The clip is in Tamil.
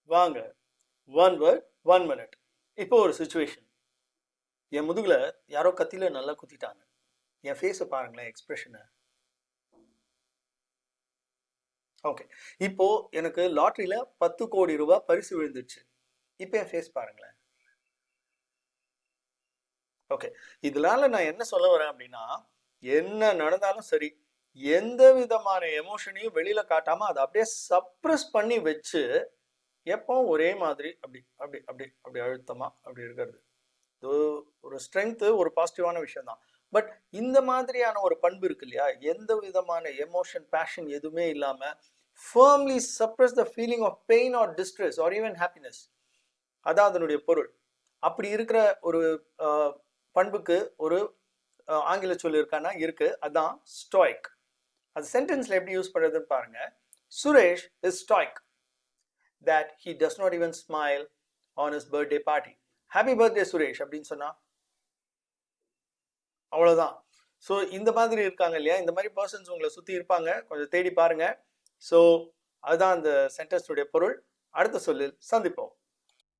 வாங்க. One word 1 minute. இப்போ ஒரு சுச்சுவேஷன். என் முதுகுல யாரோ கத்தியில நல்லா குத்திட்டாங்க. என் ஃபேஸை பாருங்களேன், எக்ஸ்பிரஷனை. ஓகே, இப்போ எனக்கு லாட்ரியில 10 கோடி ரூபாய் பரிசு விழுந்துச்சு. இப்போ என் ஃபேஸ் பாருங்களேன். ஓகே, இதனால நான் என்ன சொல்ல வரேன் அப்படின்னா, என்ன நடந்தாலும் சரி, எந்த விதமான எமோஷனையும் வெளியில காட்டாம அதை அப்படியே சப்ரஸ் பண்ணி வச்சு எப்பவும் ஒரே மாதிரி அப்படி அப்படி அப்படி அப்படி அழுத்தமா அப்படி இருக்கிறது. இது ஒரு ஸ்ட்ரென்த்து, ஒரு பாசிட்டிவான விஷயம் தான். பட் இந்த மாதிரியான ஒரு பண்பு இருக்கு இல்லையா, எந்த விதமான எமோஷன், பேஷன் எதுவுமே இல்லாம firmly suppress the feeling of pain or distress or even happiness. அதான் அதனுடைய பொருள். அப்படி இருக்கிற ஒரு பண்புக்கு ஒரு ஆங்கில சொல் இருக்கானா? இருக்கு. அதான் ஸ்டாய்க். அது சென்டென்ஸ்ல எப்படி யூஸ் பண்றதுன்னு பாருங்க. Suresh is stoic that he does not even smile on his birthday party. Happy birthday Suresh அப்படின்னு சொன்னா அவ்வளவுதான். ஸோ இந்த மாதிரி இருக்காங்க இல்லையா, இந்த மாதிரி பர்சன்ஸ் உங்களை சுற்றி இருப்பாங்க, கொஞ்சம் தேடி பாருங்க. ஸோ அதுதான் அந்த சென்டென்ஸுடைய பொருள். அடுத்த சொல்லில் சந்திப்போம்.